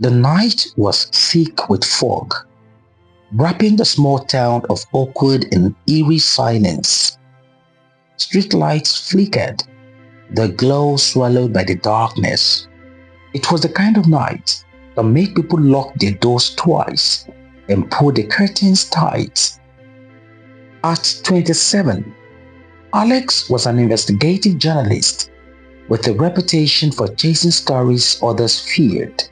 The night was thick with fog, wrapping the small town of Oakwood in eerie silence. Streetlights flickered, their glow swallowed by the darkness. It was the kind of night that made people lock their doors twice and pull the curtains tight. At 27, Alex was an investigative journalist with a reputation for chasing stories others feared.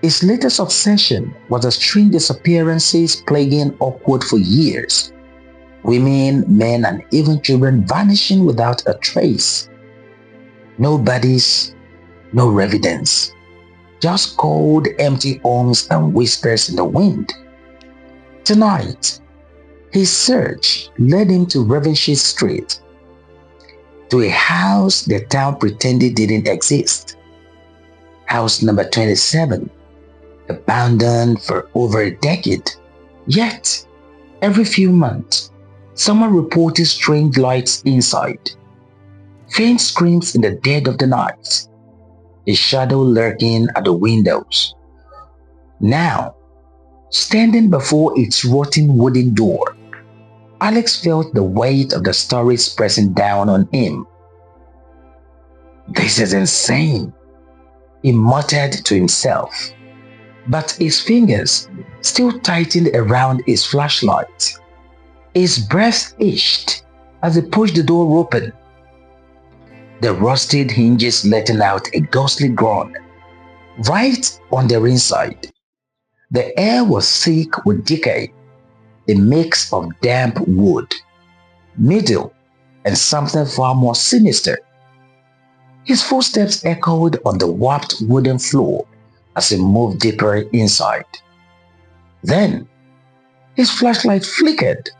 His latest obsession was the strange disappearances plaguing Oakwood for years. Women, men, and even children vanishing without a trace. No bodies, no evidence. Just cold, empty homes and whispers in the wind. Tonight, his search led him to Ravenshade Street, to a house the town pretended didn't exist. House number 27, abandoned for over a decade. Yet, every few months, someone reported strange lights inside, faint screams in the dead of the night, a shadow lurking at the windows. Now, standing before its rotten wooden door, Alex felt the weight of the stories pressing down on him. "This is insane," he muttered to himself, but his fingers still tightened around his flashlight. His breath itched as he pushed the door open, the rusted hinges letting out a ghostly groan. Right on their inside, the air was thick with decay, a mix of damp wood, metal, and something far more sinister. His footsteps echoed on the warped wooden floor as he moved deeper inside. Then, his flashlight flickered,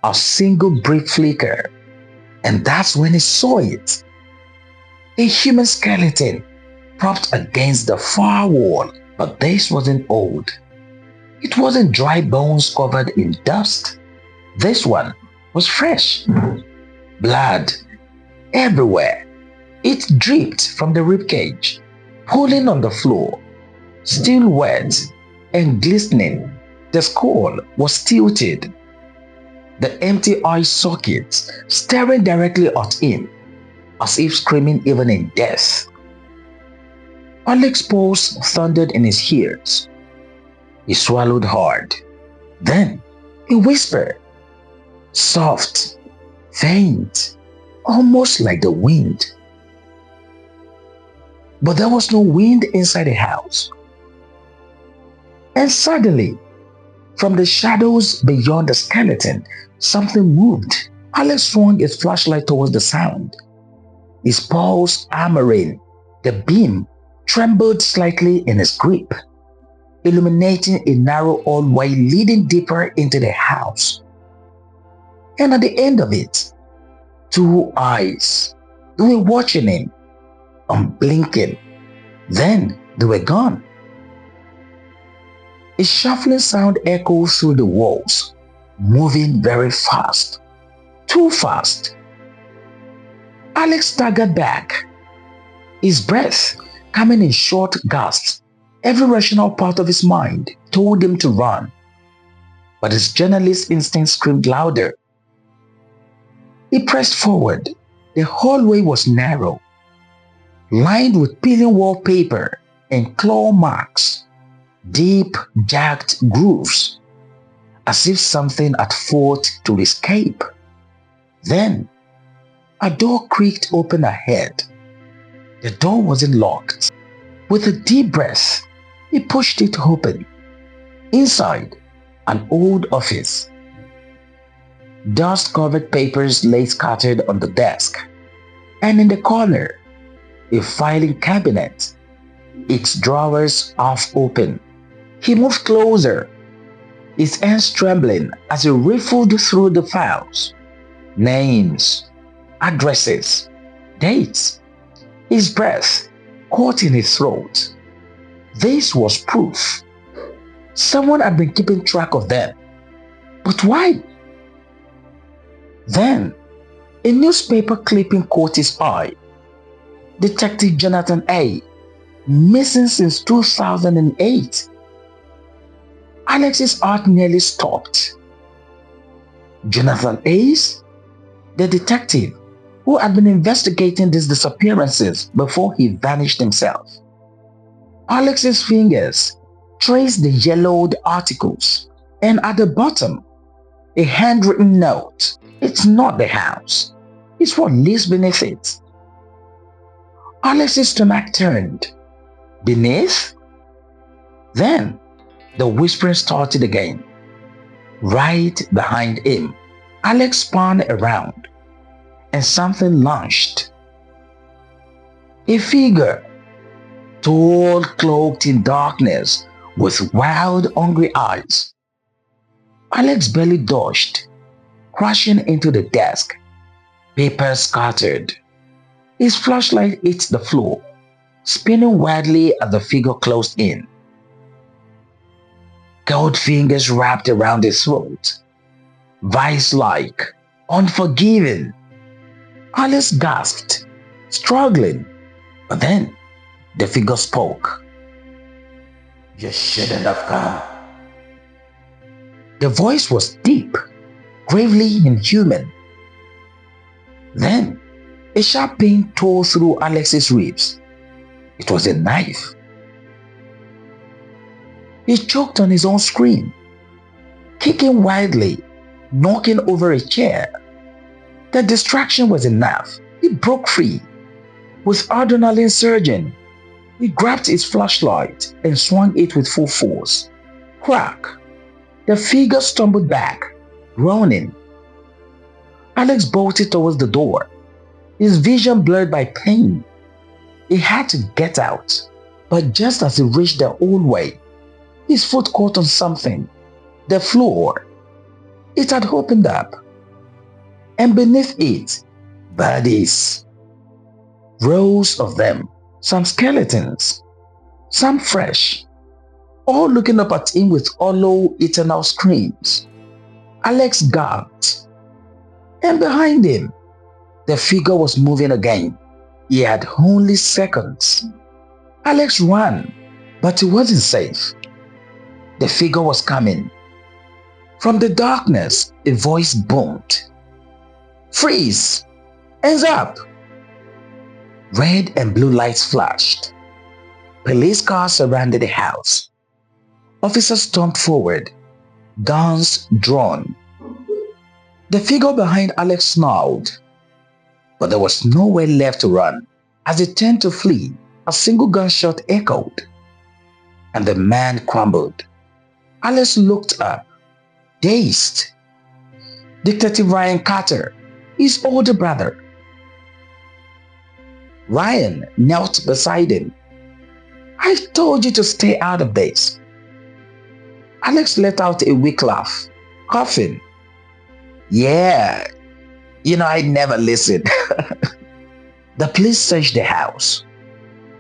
a single brief flicker, and that's when he saw it. A human skeleton propped against the far wall, but this wasn't old. It wasn't dry bones covered in dust. This one was fresh. Blood everywhere. It dripped from the ribcage, pooling on the floor, still wet and glistening. The skull was tilted, the empty eye sockets staring directly at him, as if screaming even in death. Alex's pulse thundered in his ears. He swallowed hard. Then a whisper, soft, faint, almost like the wind. But there was no wind inside the house. And suddenly, from the shadows beyond the skeleton, something moved. Alex swung his flashlight towards the sound. His pulse hammering, the beam trembled slightly in his grip, illuminating a narrow hallway leading deeper into the house. And at the end of it, two eyes. They were watching him, unblinking. Then they were gone. A shuffling sound echoed through the walls, moving very fast. Too fast. Alex staggered back, his breath coming in short gasps. Every rational part of his mind told him to run, but his journalist instinct screamed louder. He pressed forward. The hallway was narrow, lined with peeling wallpaper and claw marks, deep, jagged grooves, as if something had fought to escape. Then, a door creaked open ahead. The door wasn't locked. With a deep breath, he pushed it open. Inside, an old office. Dust-covered papers lay scattered on the desk, and in the corner, a filing cabinet, its drawers half open. He moved closer, his hands trembling as he riffled through the files. Names, addresses, dates. His breath caught in his throat. This was proof. Someone had been keeping track of them. But why? Then, a newspaper clipping caught his eye. Detective Jonathan A. missing since 2008. Alex's heart nearly stopped. Jonathan Ace, the detective who had been investigating these disappearances before he vanished himself. Alex's fingers traced the yellowed articles, and at the bottom, a handwritten note. It's not the house, it's what lives beneath it. Alex's stomach turned. Beneath? Then, the whispering started again. Right behind him, Alex spun around, and something lunged. A figure, tall, cloaked in darkness, with wild, hungry eyes. Alex barely dodged, crashing into the desk. Papers scattered. His flashlight hit the floor, spinning wildly as the figure closed in. Cold fingers wrapped around his throat. Vice-like, unforgiving. Alice gasped, struggling, but then the figure spoke. "You shouldn't have come." The voice was deep, gravely inhuman. Then, a sharp pain tore through Alex's ribs. It was a knife. He choked on his own scream, kicking wildly, knocking over a chair. The distraction was enough. He broke free. With adrenaline surging, he grabbed his flashlight and swung it with full force. Crack! The figure stumbled back, groaning. Alex bolted towards the door, his vision blurred by pain. He had to get out, but just as he reached the hallway, his foot caught on something. The floor. It had opened up, and beneath it, bodies. Rows of them, some skeletons, some fresh, all looking up at him with hollow, eternal screams. Alex gasped, and behind him, the figure was moving again. He had only seconds. Alex ran, but he wasn't safe. The figure was coming. From the darkness, a voice boomed. "Freeze! Hands up!" Red and blue lights flashed. Police cars surrounded the house. Officers stormed forward, guns drawn. The figure behind Alex snarled, but there was nowhere left to run. As he turned to flee, a single gunshot echoed, and the man crumbled. Alex looked up, dazed. Detective Ryan Carter, his older brother. Ryan knelt beside him. "I told you to stay out of this." Alex let out a weak laugh, coughing. "Yeah, I never listened." The police searched the house.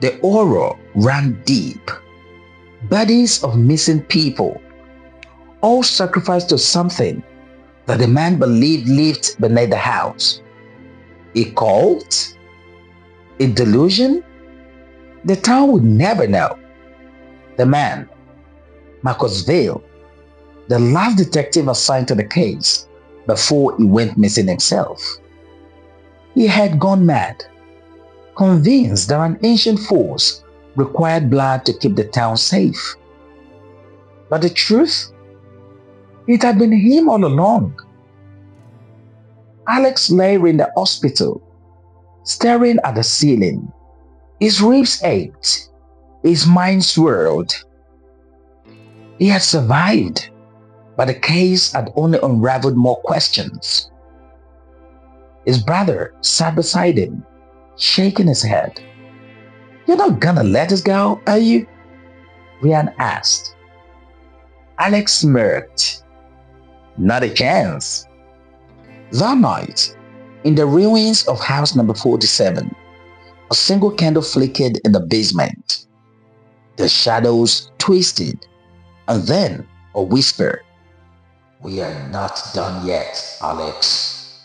The horror ran deep. Bodies of missing people, all sacrificed to something that the man believed lived beneath the house. A cult? A delusion? The town would never know. The man, Marcus Vale, the last detective assigned to the case before he went missing himself. He had gone mad, convinced that an ancient force required blood to keep the town safe. But the truth? It had been him all along. Alex lay in the hospital, staring at the ceiling. His ribs ached, his mind swirled. He had survived, but the case had only unraveled more questions. His brother sat beside him, shaking his head. "You're not gonna let us go, are you?" Ryan asked. Alex smirked. "Not a chance." That night, in the ruins of house number 47, a single candle flickered in the basement. The shadows twisted, and then a whisper. "We are not done yet, Alex."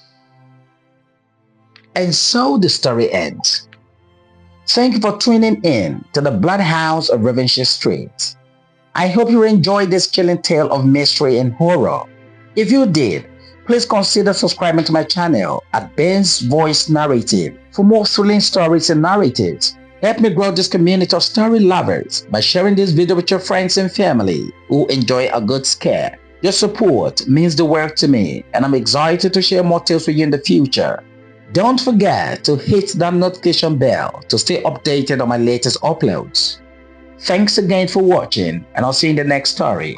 And so the story ends. Thank you for tuning in to the Blood House of Ravenshade Street. I hope you enjoyed this chilling tale of mystery and horror. If you did, please consider subscribing to my channel at Ben's Voice Narrative for more thrilling stories and narratives. Help me grow this community of story lovers by sharing this video with your friends and family who enjoy a good scare. Your support means the world to me, and I'm excited to share more tales with you in the future. Don't forget to hit that notification bell to stay updated on my latest uploads. Thanks again for watching, and I'll see you in the next story.